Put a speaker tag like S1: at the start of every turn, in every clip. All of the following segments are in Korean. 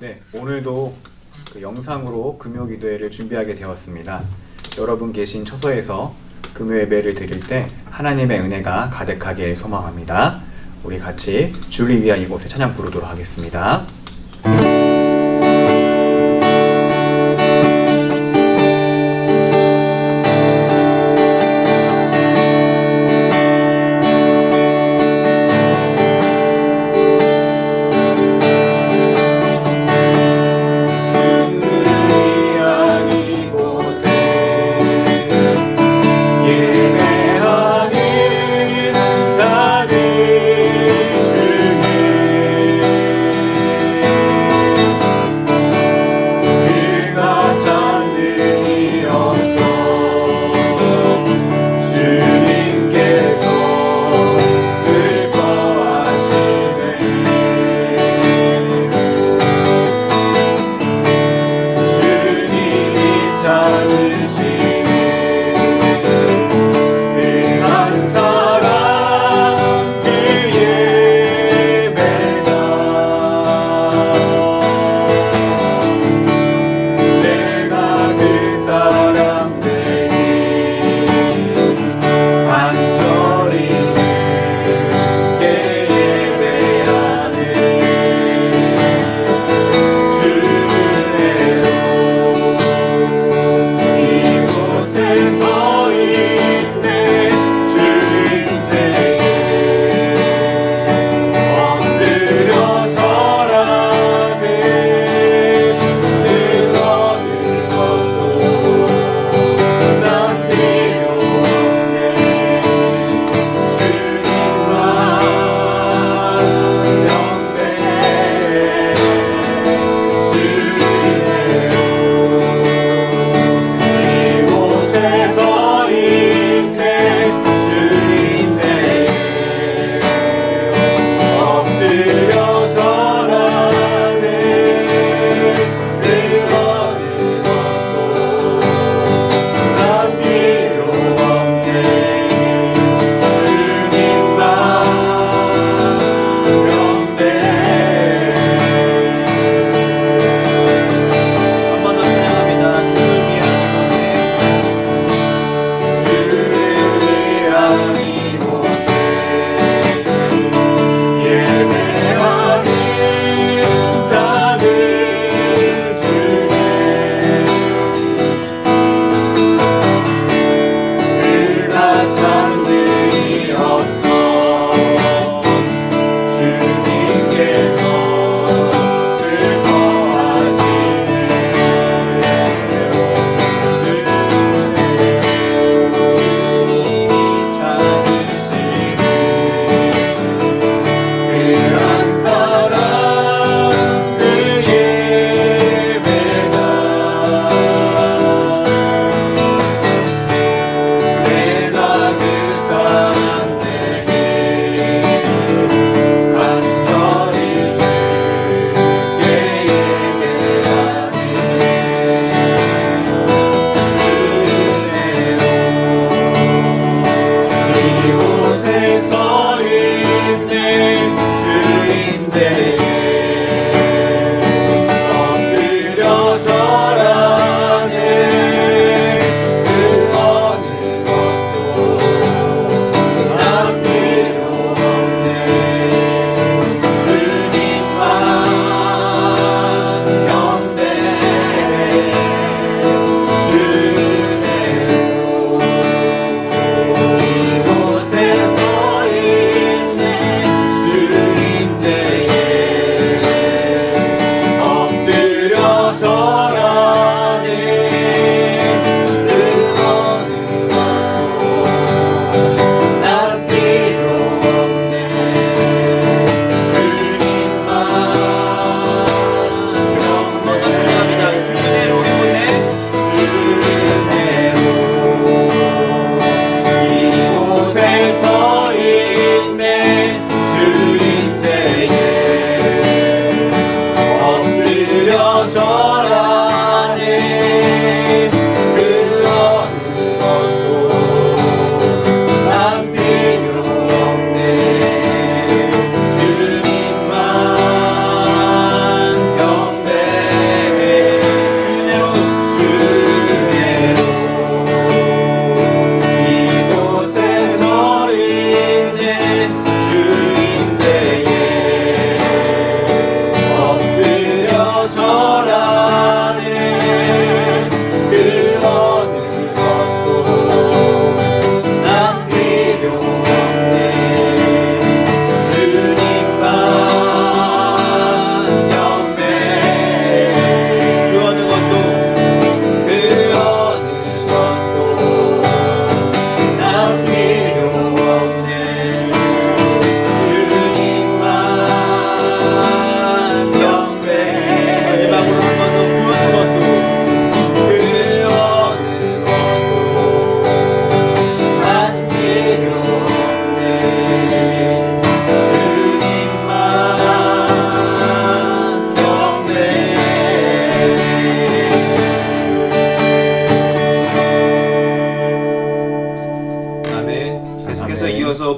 S1: 네, 오늘도 영상으로 금요 기도회를 준비하게 되었습니다. 여러분 계신 처소에서 금요 예배를 드릴 때 하나님의 은혜가 가득하길 소망합니다. 우리 같이 주를 위한 이곳에 찬양 부르도록 하겠습니다.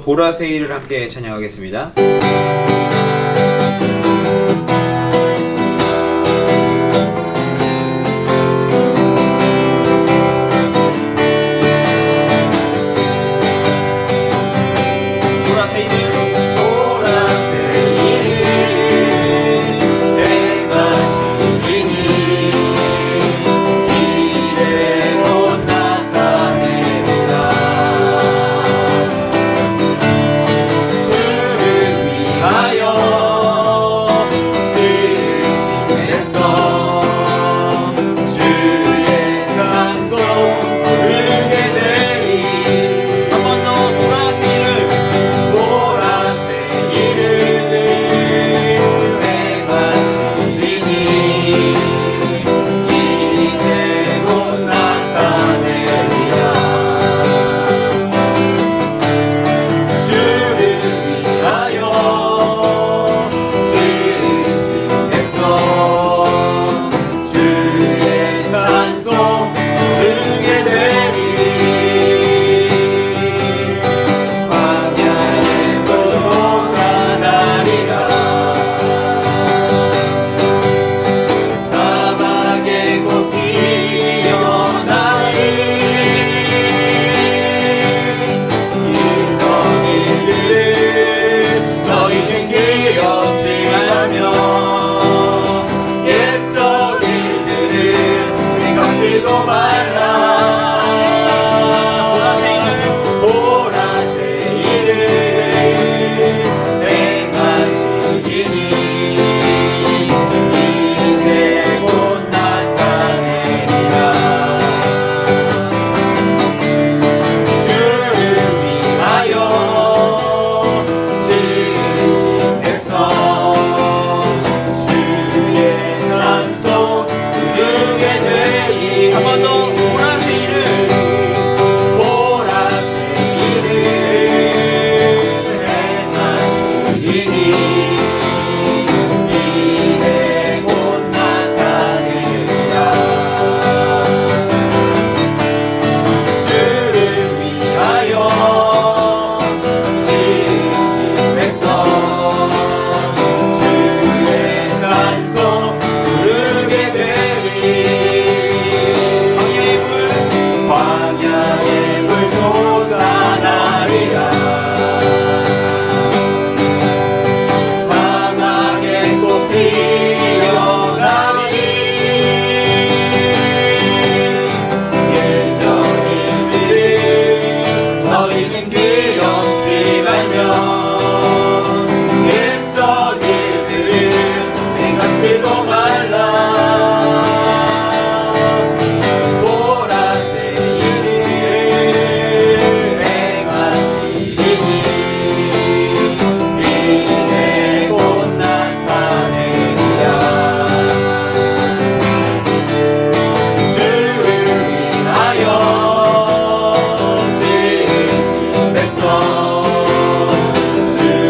S2: 보라새이를 함께 찬양하겠습니다.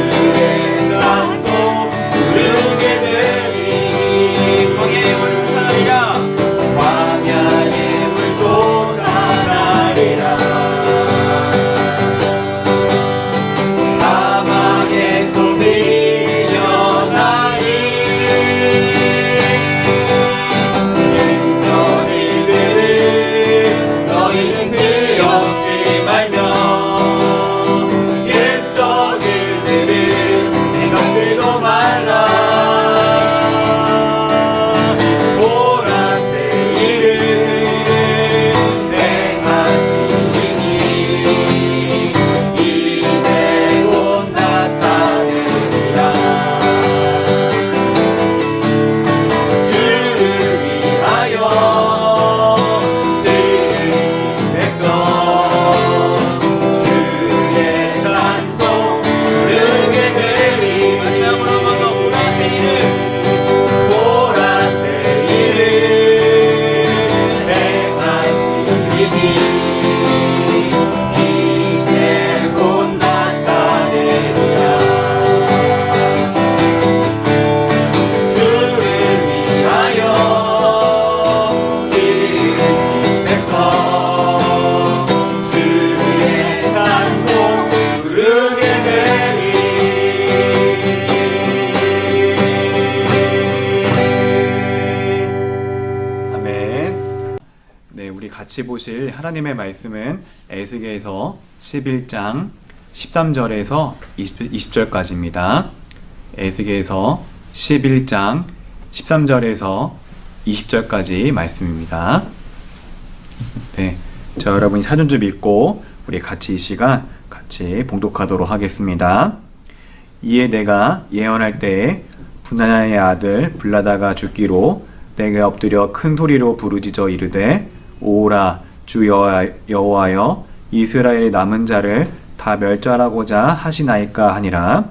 S3: 주의 찬송 부르게 되리
S1: 같이 보실 하나님의 말씀은 에스겔서 11장 13절에서 20절까지입니다. 에스겔서 11장 13절에서 20절까지 말씀입니다. 네, 자, 여러분이 찾은 줄 믿고 우리 같이 이 시간 같이 봉독하도록 하겠습니다. 이에 내가 예언할 때에 분하냐의 아들 블라다가 죽기로 내게 엎드려 큰 소리로 부르짖어 이르되 오라 주 여호와여 이스라엘의 남은 자를 다 멸절하고자 하시나이까 하니라.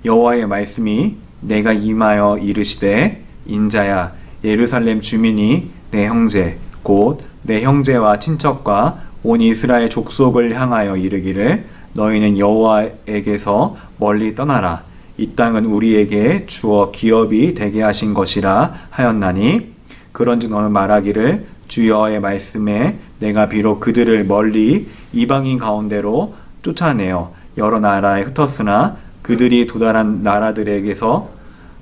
S1: 여호와의 말씀이 내가 임하여 이르시되 인자야 예루살렘 주민이 내 형제 곧 내 형제와 친척과 온 이스라엘 족속을 향하여 이르기를 너희는 여호와에게서 멀리 떠나라. 이 땅은 우리에게 주어 기업이 되게 하신 것이라 하였나니 그런즉 너는 말하기를 주 여호와의 말씀에 내가 비록 그들을 멀리 이방인 가운데로 쫓아내어 여러 나라에 흩었으나 그들이 도달한 나라들에게서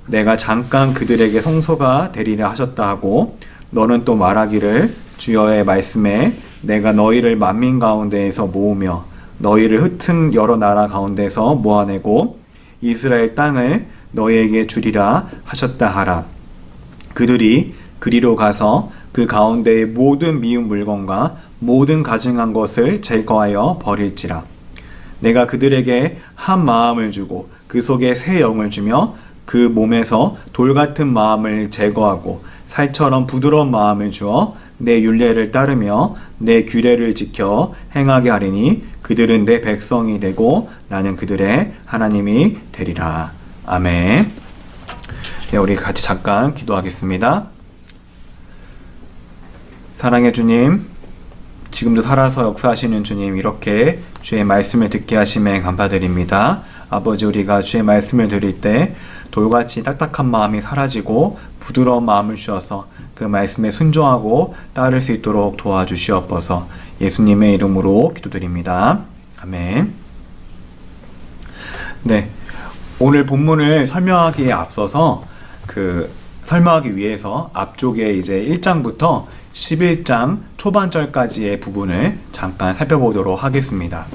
S1: 내가 잠깐 그들에게 성소가 되리라 하셨다 하고 너는 또 말하기를 주 여호와의 말씀에 내가 너희를 만민 가운데에서 모으며 너희를 흩은 여러 나라 가운데서 모아내고 이스라엘 땅을 너희에게 주리라 하셨다 하라. 그들이 그리로 가서 그 가운데의 모든 미운 물건과 모든 가증한 것을 제거하여 버릴지라. 내가 그들에게 한 마음을 주고 그 속에 새 영을 주며 그 몸에서 돌 같은 마음을 제거하고 살처럼 부드러운 마음을 주어 내 율례를 따르며 내 규례를 지켜 행하게 하리니 그들은 내 백성이 되고 나는 그들의 하나님이 되리라. 아멘. 네, 우리 같이 잠깐 기도하겠습니다. 사랑의 주님, 지금도 살아서 역사하시는 주님, 이렇게 주의 말씀을 듣게 하심에 감사드립니다. 아버지, 우리가 주의 말씀을 들을 때 돌같이 딱딱한 마음이 사라지고 부드러운 마음을 주셔서 그 말씀에 순종하고 따를 수 있도록 도와주시옵소서. 예수님의 이름으로 기도드립니다. 아멘. 네, 오늘 본문을 설명하기에 앞서서 설명하기 위해서 앞쪽에 이제 1장부터 11장 초반절까지의 부분을 잠깐 살펴보도록 하겠습니다.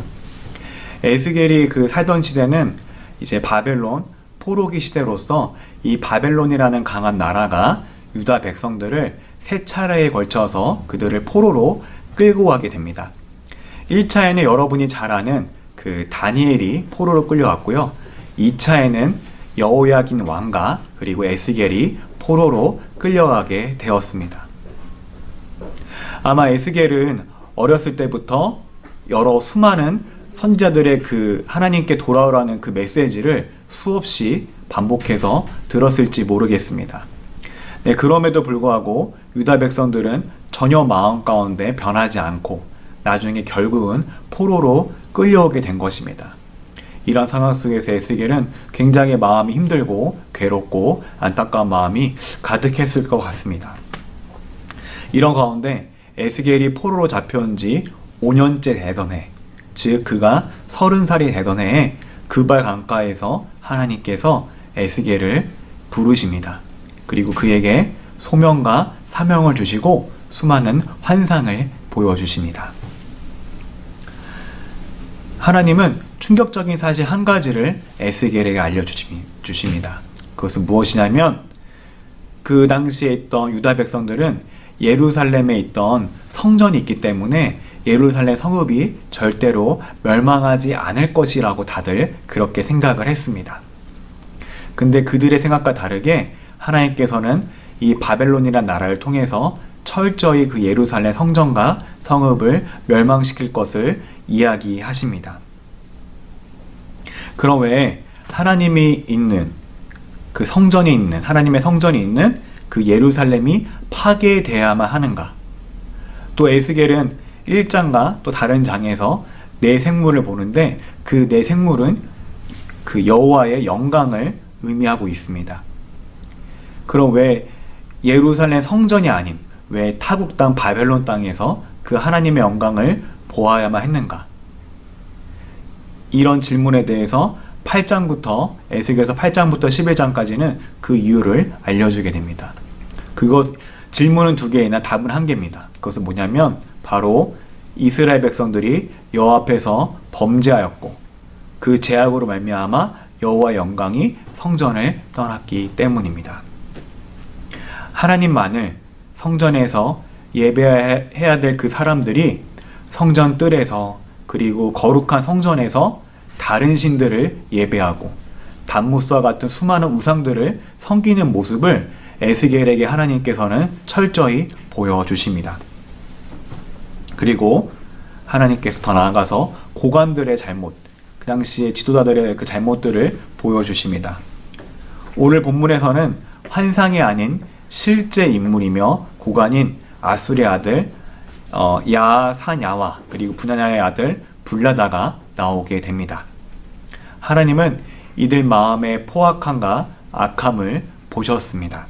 S1: 에스겔이 살던 시대는 이제 바벨론 포로기 시대로서 이 바벨론이라는 강한 나라가 유다 백성들을 세 차례에 걸쳐서 그들을 포로로 끌고 가게 됩니다. 1차에는 여러분이 잘 아는 다니엘이 포로로 끌려왔고요. 2차에는 여호야긴 왕과 그리고 에스겔이 포로로 끌려가게 되었습니다. 아마 에스겔은 어렸을 때부터 여러 수많은 선지자들의 하나님께 돌아오라는 메시지를 수없이 반복해서 들었을지 모르겠습니다. 네, 그럼에도 불구하고 유다 백성들은 전혀 마음 가운데 변하지 않고 나중에 결국은 포로로 끌려오게 된 것입니다. 이런 상황 속에서 에스겔은 굉장히 마음이 힘들고 괴롭고 안타까운 마음이 가득했을 것 같습니다. 이런 가운데 에스겔이 포로로 잡혀온 지 5년째 되던 해, 즉 그가 30살이 되던 해에 그발 강가에서 하나님께서 에스겔을 부르십니다. 그리고 그에게 소명과 사명을 주시고 수많은 환상을 보여주십니다. 하나님은 충격적인 사실 한 가지를 에스겔에게 알려주십니다. 그것은 무엇이냐면 그 당시에 있던 유다 백성들은 예루살렘에 있던 성전이 있기 때문에 예루살렘 성읍이 절대로 멸망하지 않을 것이라고 다들 그렇게 생각을 했습니다. 근데 그들의 생각과 다르게 하나님께서는 이 바벨론이라는 나라를 통해서 철저히 예루살렘 성전과 성읍을 멸망시킬 것을 이야기하십니다. 그럼 왜 하나님이 있는 성전이 있는 하나님의 성전이 있는 예루살렘이 파괴되어야만 하는가? 또 에스겔은 1장과 또 다른 장에서 내 생물을 보는데 내 생물은 여호와의 영광을 의미하고 있습니다. 그럼 왜 예루살렘 성전이 아닌 왜 타국 땅 바벨론 땅에서 하나님의 영광을 보아야만 했는가? 이런 질문에 대해서 8장부터 에스겔서 8장부터 11장까지는 그 이유를 알려주게 됩니다. 질문은 2개이나 답은 1개입니다. 그것은 뭐냐면 바로 이스라엘 백성들이 여호와 앞에서 범죄하였고 그 죄악으로 말미암아 여호와의 영광이 성전을 떠났기 때문입니다. 하나님만을 성전에서 예배해야 될 그 사람들이 성전 뜰에서 그리고 거룩한 성전에서 다른 신들을 예배하고 단무스와 같은 수많은 우상들을 섬기는 모습을 에스겔에게 하나님께서는 철저히 보여주십니다. 그리고 하나님께서 더 나아가서 고관들의 잘못, 그 당시에 지도자들의 그 잘못들을 보여주십니다. 오늘 본문에서는 환상이 아닌 실제 인물이며 고관인 아술의 아들 야사냐와 그리고 분야냐의 아들 불라다가 나오게 됩니다. 하나님은 이들 마음의 포악함과 악함을 보셨습니다.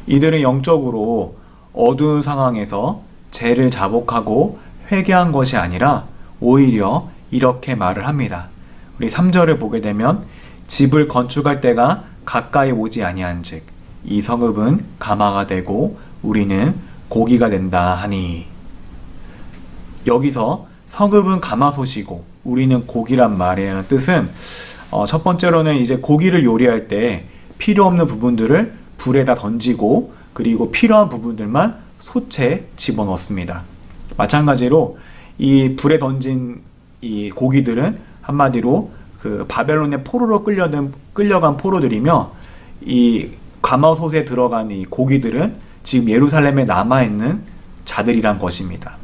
S1: 이들은 영적으로 어두운 상황에서 죄를 자복하고 회개한 것이 아니라 오히려 이렇게 말을 합니다. 우리 3절을 보게 되면 집을 건축할 때가 가까이 오지 아니한즉 이 성읍은 가마가 되고 우리는 고기가 된다 하니. 여기서 성읍은 가마솥이고 우리는 고기란 말의 뜻은 첫 번째로는 이제 고기를 요리할 때 필요 없는 부분들을 불에다 던지고 그리고 필요한 부분들만 솥에 집어넣습니다. 마찬가지로 이 불에 던진 이 고기들은 한마디로 그 바벨론의 포로로 끌려간 포로들이며 이 가마솥에 들어간 이 고기들은 지금 예루살렘에 남아있는 자들이란 것입니다.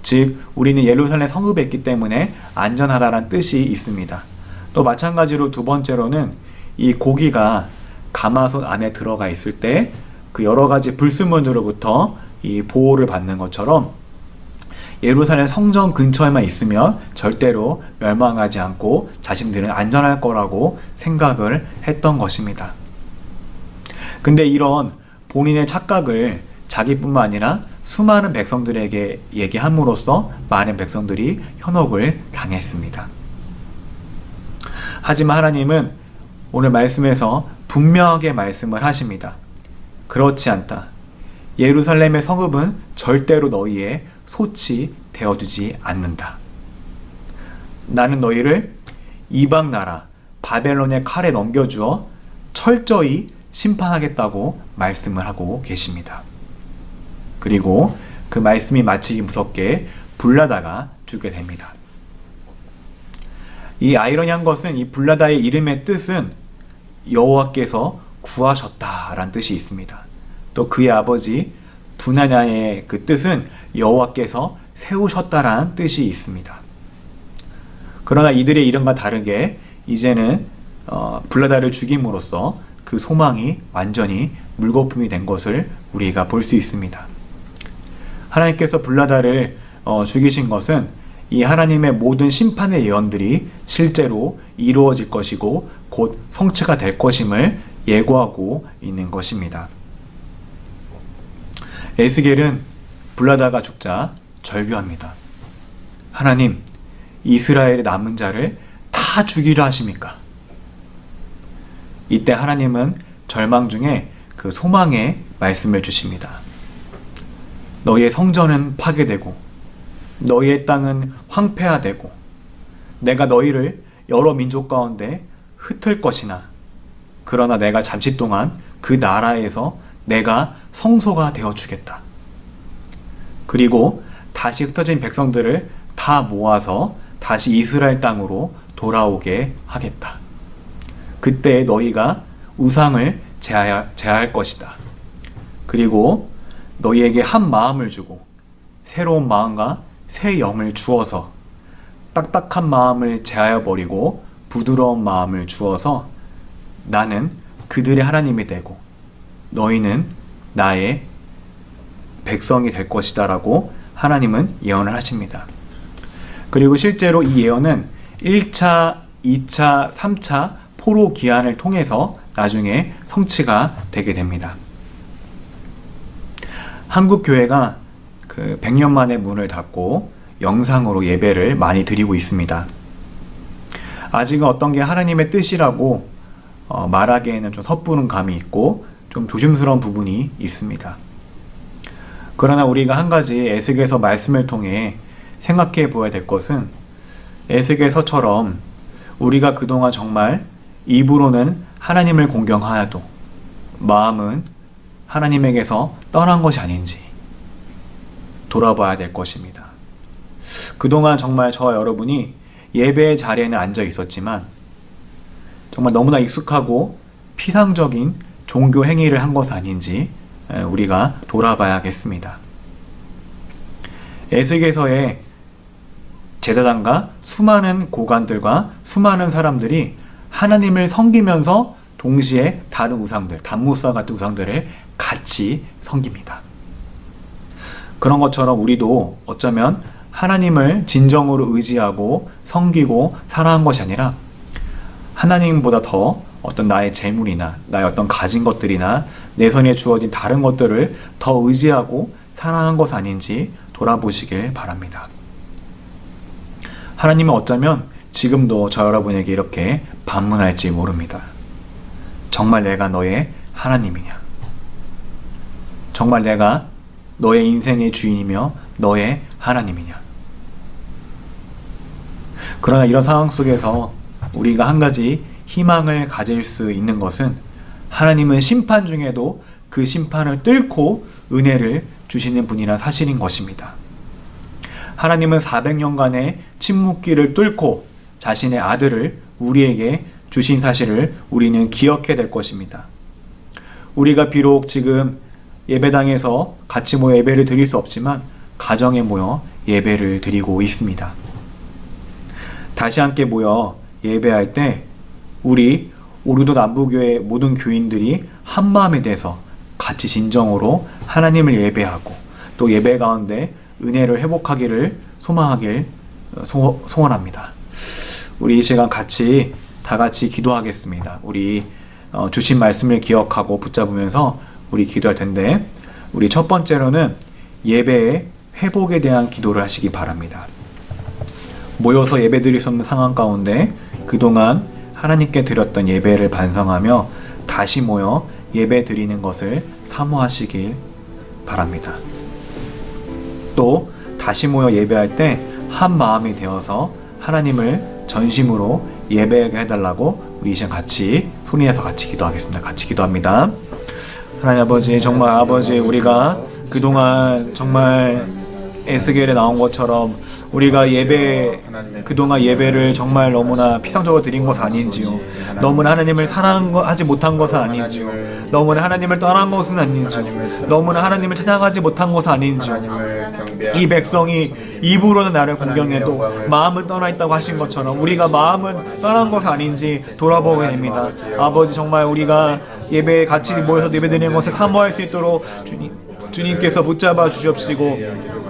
S1: 즉 우리는 예루살렘 성읍에 있기 때문에 안전하다는 뜻이 있습니다. 또 마찬가지로 두 번째로는 이 고기가 가마솥 안에 들어가 있을 때 그 여러 가지 불순물으로부터 이 보호를 받는 것처럼 예루살렘 성전 근처에만 있으면 절대로 멸망하지 않고 자신들은 안전할 거라고 생각을 했던 것입니다. 근데 이런 본인의 착각을 자기뿐만 아니라 수많은 백성들에게 얘기함으로써 많은 백성들이 현혹을 당했습니다. 하지만 하나님은 오늘 말씀에서 분명하게 말씀을 하십니다. 그렇지 않다. 예루살렘의 성읍은 절대로 너희의 솥이 되어주지 않는다. 나는 너희를 이방 나라 바벨론의 칼에 넘겨주어 철저히 심판하겠다고 말씀을 하고 계십니다. 그리고 그 말씀이 마치기 무섭게 불라다가 죽게 됩니다. 이 아이러니한 것은 이 불라다의 이름의 뜻은 여호와께서 구하셨다라는 뜻이 있습니다. 또 그의 아버지 분하냐의 그 뜻은 여호와께서 세우셨다라는 뜻이 있습니다. 그러나 이들의 이름과 다르게 이제는 불라다를 죽임으로써 그 소망이 완전히 물거품이 된 것을 우리가 볼 수 있습니다. 하나님께서 불라다를 죽이신 것은 이 하나님의 모든 심판의 예언들이 실제로 이루어질 것이고 곧 성취가 될 것임을 예고하고 있는 것입니다. 에스겔은 불라다가 죽자 절규합니다. 하나님, 이스라엘의 남은 자를 다 죽이려 하십니까? 이때 하나님은 절망 중에 그 소망의 말씀을 주십니다. 너희의 성전은 파괴되고 너희의 땅은 황폐화되고 내가 너희를 여러 민족 가운데 흩을 것이나 그러나 내가 잠시 동안 그 나라에서 내가 성소가 되어 주겠다. 그리고 다시 흩어진 백성들을 다 모아서 다시 이스라엘 땅으로 돌아오게 하겠다. 그때 너희가 우상을 제할 것이다. 그리고 너희에게 한 마음을 주고 새로운 마음과 새 영을 주어서 딱딱한 마음을 제하여 버리고 부드러운 마음을 주어서 나는 그들의 하나님이 되고 너희는 나의 백성이 될 것이다 라고 하나님은 예언을 하십니다. 그리고 실제로 이 예언은 1차, 2차, 3차 포로 기한을 통해서 나중에 성취가 되게 됩니다. 한국 교회가 그 100년 만에 문을 닫고 영상으로 예배를 많이 드리고 있습니다. 아직은 어떤 게 하나님의 뜻이라고 말하기에는 좀 섣부른 감이 있고 좀 조심스러운 부분이 있습니다. 그러나 우리가 한 가지 에스겔서 말씀을 통해 생각해 보아야 될 것은 에스겔서처럼 우리가 그동안 정말 입으로는 하나님을 공경하여도 마음은 하나님에게서 떠난 것이 아닌지 돌아봐야 될 것입니다. 그동안 정말 저와 여러분이 예배의 자리에는 앉아 있었지만 정말 너무나 익숙하고 피상적인 종교 행위를 한 것은 아닌지 우리가 돌아봐야겠습니다. 에스겔서의 제사장과 수많은 고관들과 수많은 사람들이 하나님을 섬기면서 동시에 다른 우상들, 단무사 같은 우상들을 같이 섬깁니다. 그런 것처럼 우리도 어쩌면 하나님을 진정으로 의지하고 섬기고 사랑한 것이 아니라 하나님보다 더 어떤 나의 재물이나 나의 어떤 가진 것들이나 내 손에 주어진 다른 것들을 더 의지하고 사랑한 것 아닌지 돌아보시길 바랍니다. 하나님은 어쩌면 지금도 저 여러분에게 이렇게 반문할지 모릅니다. 정말 내가 너의 하나님이냐? 정말 내가 너의 인생의 주인이며 너의 하나님이냐? 그러나 이런 상황 속에서 우리가 한 가지 희망을 가질 수 있는 것은 하나님은 심판 중에도 그 심판을 뚫고 은혜를 주시는 분이란 사실인 것입니다. 하나님은 400년간의 침묵기를 뚫고 자신의 아들을 우리에게 주신 사실을 우리는 기억해야 될 것입니다. 우리가 비록 지금 예배당에서 같이 모여 예배를 드릴 수 없지만 가정에 모여 예배를 드리고 있습니다. 다시 함께 모여 예배할 때 우리 오르도 남부교회 모든 교인들이 한마음이 돼서 같이 진정으로 하나님을 예배하고 또 예배 가운데 은혜를 회복하기를 소원합니다. 우리 이 시간 같이 다 같이 기도하겠습니다. 우리 주신 말씀을 기억하고 붙잡으면서 우리 기도할 텐데 우리 첫 번째로는 예배의 회복에 대한 기도를 하시기 바랍니다. 모여서 예배 드릴 수 없는 상황 가운데 그동안 하나님께 드렸던 예배를 반성하며 다시 모여 예배 드리는 것을 사모하시길 바랍니다. 또 다시 모여 예배할 때 한 마음이 되어서 하나님을 전심으로 예배하게 해달라고 우리 이 시간 같이 손인해서 같이 기도하겠습니다. 같이 기도합니다. 하나님 아버지, 정말 아버지, 우리가 그동안 정말 에스겔에 나온 것처럼 우리가 그동안 예배를 정말 너무나 피상적으로 드린 것 아닌지요. 너무나 하나님을 사랑하지 못한 것은 아닌지요. 너무나 하나님을 떠난 것은 아닌지요. 너무나 하나님을 찬양하지 못한 것은 아닌지요. 이 백성이 입으로는 나를 공경해도 마음은 떠나 있다고 하신 것처럼 우리가 마음은 떠난 것은 아닌지 돌아보게 됩니다. 아버지, 정말 우리가 예배에 같이 모여서 예배드리는 것을 사모할 수 있도록 주님께서 붙잡아 주시옵시고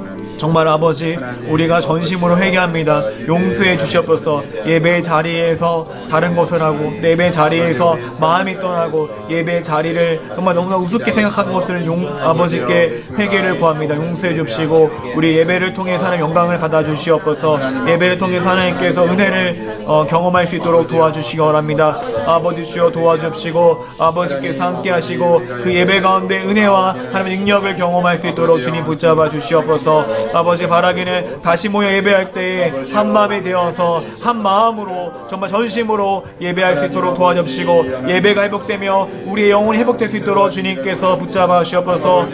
S1: 정말 아버지, 우리가 전심으로 회개합니다. 용서해 주시옵소서. 예배 자리에서 다른 것을 하고 예배 자리에서 마음이 떠나고 예배 자리를 정말 너무나 우습게 생각한 것들을 아버지께 회개를 구합니다. 용서해 주시고 우리 예배를 통해 하나님 영광을 받아 주시옵소서. 예배를 통해 하나님께서 은혜를 경험할 수 있도록 도와주시기 원합니다. 아버지 주여 도와주시고 아버지께서 함께 하시고 그 예배 가운데 은혜와 하나님의 능력을 경험할 수 있도록 주님 붙잡아 주시옵소서. 아버지, 바라기는 다시 모여 예배할 때에 한 마음이 되어서 한 마음으로 정말 전심으로 예배할 수 있도록 도와주시고 예배가 회복되며 우리의 영혼이 회복될 수 있도록 주님께서 붙잡아 주시옵소서.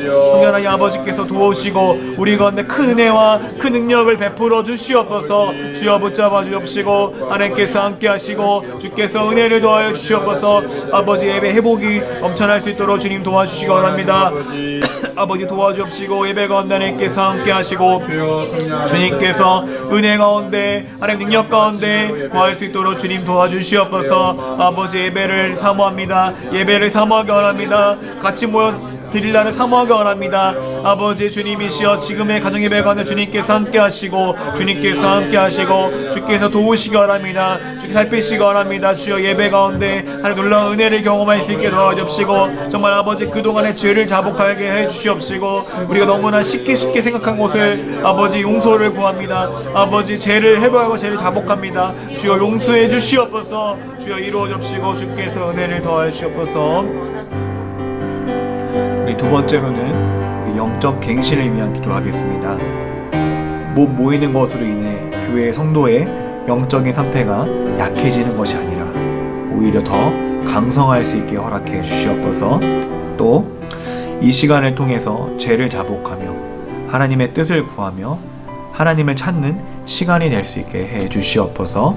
S1: 하나님 아버지께서 도우시고 우리 가운데 큰 은혜와 큰 능력을 베풀어 주시옵소서. 주여 붙잡아 주옵시고 하나님께서 함께 하시고 주께서 은혜를 도와여 주시옵소서. 아버지, 예배 회복이 넘쳐날 수 있도록 주님 도와주시기 원합니다. 아버지 도와주옵시고 예배 가운데 하나님께서 함께 하시고 주님께서 은혜 가운데 하나님 능력 가운데 구할 수 있도록 주님 도와주시옵소서. 아버지, 예배를 사모합니다. 예배를 사모하기 원합니다. 같이 모여 드리라는 사모하기 원합니다. 아버지, 주님이시여 지금의 가정예배 가운데 주님께서 함께 하시고 주님께서 함께 하시고 주께서 도우시기 원합니다. 주께서 살피시기 원합니다. 주여 예배 가운데 하나님 놀라운 은혜를 경험할 수 있게 도와주시고 정말 아버지 그동안의 죄를 자복하게 해주시옵시고 우리가 너무나 쉽게 생각한 것을 아버지 용서를 구합니다. 아버지, 죄를 회복하고 죄를 자복합니다. 주여 용서해 주시옵소서. 주여 이루어 주시고 주께서 은혜를 더하여 주시옵소서. 우리 두 번째로는 영적 갱신을 위한 기도하겠습니다. 못 모이는 것으로 인해 교회의 성도의 영적인 상태가 약해지는 것이 아니라 오히려 더 강성할 수 있게 허락해 주시옵소서. 또 이 시간을 통해서 죄를 자복하며 하나님의 뜻을 구하며 하나님을 찾는 시간이 될 수 있게 해 주시옵소서.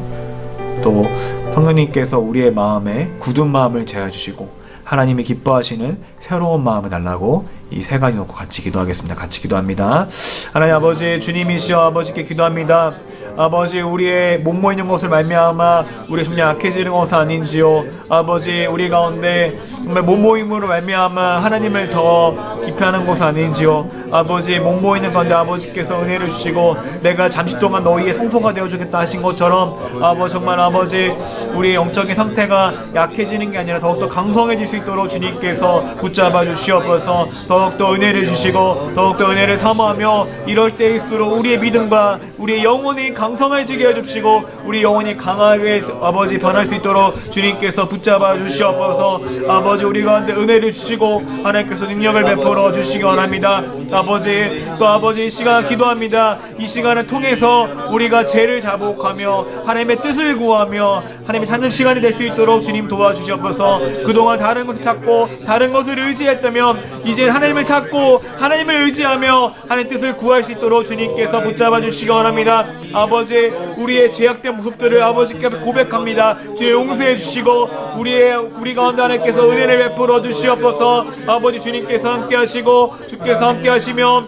S1: 또 성령님께서 우리의 마음에 굳은 마음을 제하여 주시고 하나님이 기뻐하시는 새로운 마음을 달라고 이 세 가지 놓고 같이 기도하겠습니다. 같이 기도합니다. 하나님 아버지, 주님이시여 아버지께 기도합니다. 아버지, 우리의 못 모이는 것을 말미암아 우리 정말 약해지는 것은 아닌지요. 아버지, 우리 가운데 정말 못 모임으로 말미암아 하나님을 더 기피하는 것은 아닌지요. 아버지, 못 모이는 가운데 아버지께서 은혜를 주시고 내가 잠시 동안 너희의 성소가 되어주겠다 하신 것처럼 아버지, 정말 아버지, 우리의 영적인 상태가 약해지는 게 아니라 더욱더 강성해질 수 있도록 주님께서 붙잡아 주시옵소서. 더욱더 은혜를 주시고 더욱더 은혜를 사모하며 이럴 때일수록 우리의 믿음과 우리의 영혼이 강성해지게 해주시고 우리 영혼이 강하게 아버지 변할 수 있도록 주님께서 붙잡아 주시옵소서. 아버지, 우리 가운데 은혜를 주시고 하나님께서 능력을 베풀어 주시기 원합니다. 아버지, 또 아버지, 이 시간 기도합니다. 이 시간을 통해서 우리가 죄를 자복하며 하나님의 뜻을 구하며 하나님을 찾는 시간이 될 수 있도록 주님 도와주시옵소서. 그동안 다른 것을 찾고 다른 것을 의지했다면 이제 하나님을 찾고 하나님을 의지하며 하나님의 뜻을 구할 수 있도록 주님께서 붙잡아 주시기 원합니다. 아버지, 우리의 죄악된 모습들을 아버지께 고백합니다. 주의 용서해 주시고 우리 가운데 하나님께서 은혜를 베풀어 주시옵소서. 아버지, 주님께서 함께 하시고 주께서 함께 하시며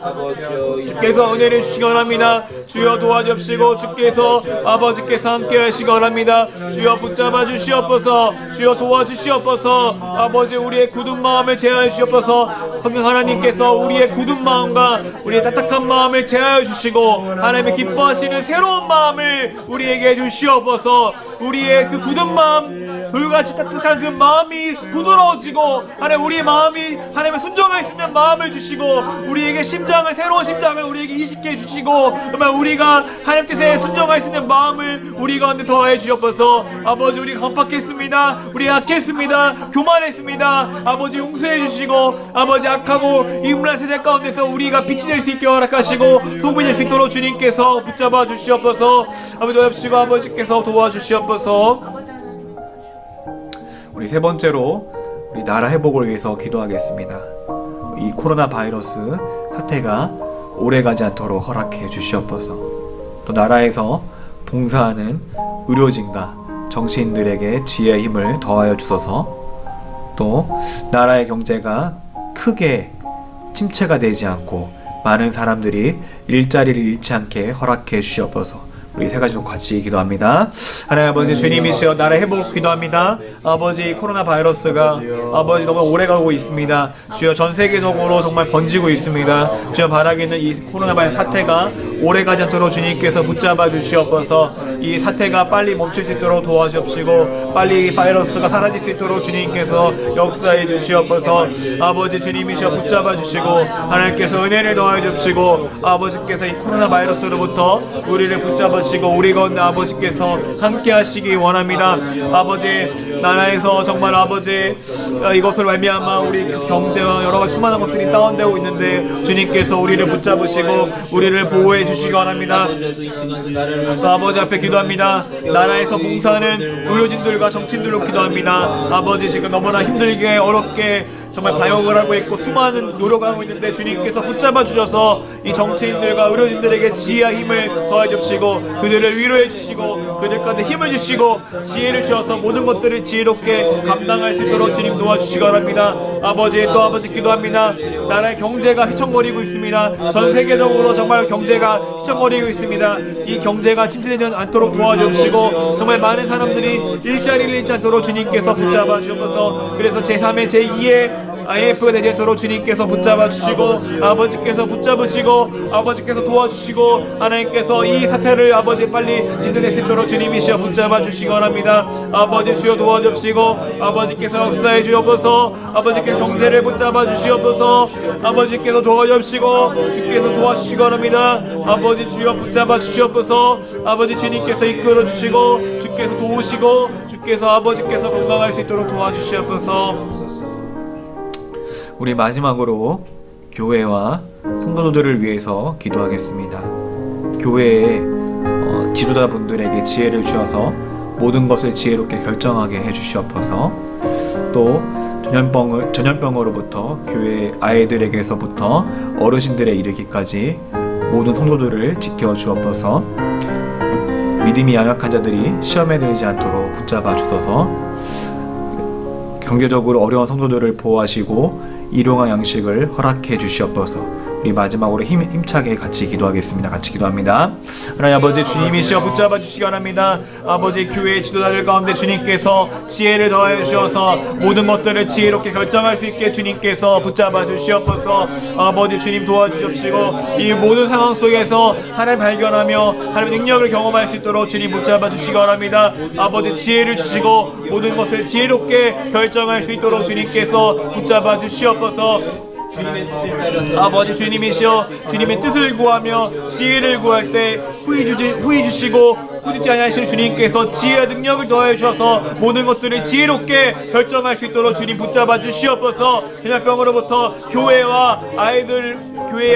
S1: 주께서 은혜를 주시기 원합니다. 주여 도와주시고 주께서 아버지께서 함께 하시기 원합니다. 주여 붙잡아 주시옵소서. 주여 도와주시옵소서. 아버지, 우리의 굳은 마음을 제하여 주시옵소서. 하나님께서 우리의 굳은 마음과 우리의 딱딱한 마음을 제하여 주시고 하나님의 기뻐하시는 새로운 마음을 우리에게 주시옵소서. 우리의 그 굳은 마음, 불같이 따뜻한 그 마음이 부드러워지고 하나님, 우리의 마음이 하나님의 순종할 수 있는 마음을 주시고 우리에게 심장을, 새로운 심장을 우리에게 이식해 주시고 정말 우리가 하나님 뜻에 순종할 수 있는 마음을 우리 가운데 더해 주옵소서. 아버지, 우리 강팍했습니다. 우리 약했습니다. 교만했습니다. 아버지, 용서해 주시고 아버지, 악하고 이음란 세대 가운데서 우리가 빛이 될 수 있게 허락하시고 소문이 될 수 있도록 주님께서 붙잡아 주시옵소서. 아버지, 도와주시고 아버지께서 도와주시옵소서. 우리 세 번째로 우리 나라 회복을 위해서 기도하겠습니다. 이 코로나 바이러스 사태가 오래가지 않도록 허락해 주시옵소서. 또 나라에서 봉사하는 의료진과 정치인들에게 지혜의 힘을 더하여 주소서. 또 나라의 경제가 크게 침체가 되지 않고 많은 사람들이 일자리를 잃지 않게 허락해 주시옵소서. 우리 세 가지로 같이 기도합니다. 하나님 아버지, 주님이시여 나라 회복 기도합니다. 아버지, 코로나 바이러스가 아버지 너무 오래가고 있습니다. 주여, 전 세계적으로 정말 번지고 있습니다. 주여, 바라기는 이 코로나 바이러스 사태가 오래가지 않도록 주님께서 붙잡아 주시옵소서. 이 사태가 빨리 멈출 수 있도록 도와주시고 빨리 이 바이러스가 사라질 수 있도록 주님께서 역사해 주시옵소서. 아버지, 주님이시여 붙잡아 주시고 하나님께서 은혜를 더해 주시고 아버지께서 이 코로나 바이러스로부터 우리를 붙잡아 주시고 우리 가운데 아버지께서 함께 하시기 원합니다. 아버지, 나라에서 정말 아버지 이것을 말미암아 우리 경제와 여러 가지 수많은 것들이 다운되고 있는데 주님께서 우리를 붙잡으시고 우리를 보호해 주시기 원합니다. 아버지 앞에 기도합니다. 나라에서 봉사하는 의료진들과 정치인들로 기도합니다. 아버지, 지금 너무나 힘들게 어렵게 정말 방역을 하고 있고 수많은 노력을 하고 있는데 주님께서 붙잡아 주셔서 이 정치인들과 의료진들에게 지혜와 힘을 더해 주시고 그들을 위로해 주시고 그들 가운데 힘을 주시고 지혜를 주셔서 모든 것들을 지혜롭게 감당할 수 있도록 주님 도와주시기 바랍니다. 아버지, 또 아버지 기도합니다. 나라의 경제가 휘청거리고 있습니다. 전 세계적으로 정말 경제가 휘청거리고 있습니다. 이 경제가 침체되지 않도록 도와주시고 정말 많은 사람들이 일자리를 잃지 않도록 주님께서 붙잡아 주셔서 그래서 제3의 제2의 IMF가 되지 않도록 주님께서 붙잡아 주시고 아버지께서 붙잡으시고 아버지께서 도와주시고 하나님께서 이 사태를 아버지 빨리 진전할 수 있도록 주님이시여 붙잡아 주시기 원합니다. 아버지, 주여 도와주시고 아버지께서 역사해 주옵소서. 아버지께서 경제를 붙잡아 주시옵소서. 아버지께서 도와주시고 주께서 도와주시기 원합니다. 아버지, 주여 붙잡아 주시옵소서. 아버지, 주님께서 이끌어 주시고 주께서 도우시고 주께서 아버지께서 건강할 수 있도록 도와주시옵소서. 우리 마지막으로 교회와 성도들을 위해서 기도하겠습니다. 교회의 지도자분들에게 지혜를 주어서 모든 것을 지혜롭게 결정하게 해주시옵소서. 또 전염병으로부터 교회 아이들에게서부터 어르신들에 이르기까지 모든 성도들을 지켜주옵소서. 믿음이 연약한 자들이 시험에 들지 않도록 붙잡아 주소서. 경제적으로 어려운 성도들을 보호하시고 일용할 양식을 허락해 주시옵소서. 우리 마지막으로 힘차게 같이 기도하겠습니다. 같이 기도합니다. 하나님 아버지, 주님이시여 붙잡아 주시기 원합니다. 아버지, 교회의 지도자들 가운데 주님께서 지혜를 더해 주셔서 모든 것들을 지혜롭게 결정할 수 있게 주님께서 붙잡아 주시옵소서. 아버지, 주님 도와주십시고 이 모든 상황 속에서 하나님을 발견하며 하나님의 능력을 경험할 수 있도록 주님 붙잡아 주시기 원합니다. 아버지, 지혜를 주시고 모든 것을 지혜롭게 결정할 수 있도록 주님께서 붙잡아 주시옵소서.
S2: 주님의 뜻을 따라서
S1: 아버지, 주님이시여 주님의 뜻을 구하며 지혜를 구할 때 후히 주시고 꾸짖지 아니하시는 주님께서 지혜와 능력을 더해 주셔서 모든 것들을 지혜롭게 결정할 수 있도록 주님 붙잡아 주시옵소서. 전염병으로부터 교회의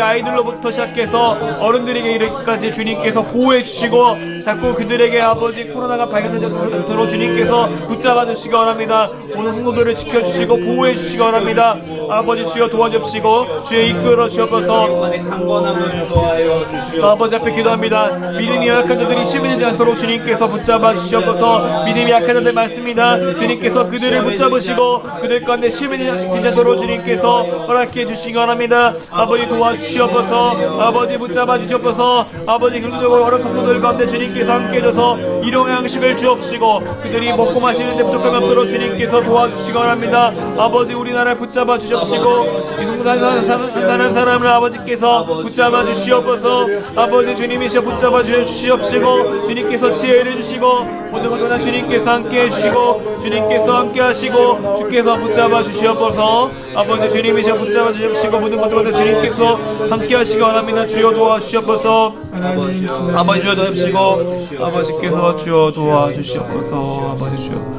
S1: 아이들로부터 시작해서 어른들에게 이르기까지 주님께서 보호해 주시고 자꾸 그들에게 아버지 코로나가 발견되지 않도록 주님께서 붙잡아 주시기 원합니다. 모든 성도들을 지켜주시고 보호해 주시기 원합니다. 아버지, 주여 도와주시고 주여 이끌어 주옵소서.
S2: 강건함을 더하여 주시옵소서.
S1: 아버지 앞에 기도합니다. 믿음이 약한 자들이 치밀지 않도록 주님께서 붙잡아 주시옵소서. 믿음이 약한 자들 많습니다. 주님께서 그들을 붙잡으시고 그들 가운데 치밀지 않도록 주님께서 허락해 주시기 원합니다. 아버지, 도와주시옵소서. 아버지, 붙잡아 주시옵소서. 아버지, 경제적으로 어려운 성도들 가운데 주님께서 함께 해줘서 일용의 양식을 주옵시고 그들이 먹고 마시는데 부족함이 없도록 주님께서 도와주시기 원합니다. 아버지, 우리나라를 붙잡아 주십시고 이 사는 사람을 아버지께서 붙잡아 주시옵소서. 아버지, 주님이시여 붙잡아 주시옵시고 주님께서 지혜를 주시고 모든 것보다 주님께서 함께 해주시고 주님께서 함께 하시고 주께서 붙잡아 주시옵소서. 아버지, 주님이시여 붙잡아 주시옵시고 모든 것보다 주님께서 함께 하시기 원합니다. 주여 도와주시옵소서. 아버지, 주여 도와주시고 아버지께서 주여 도와주시옵소서. 아버지, 주여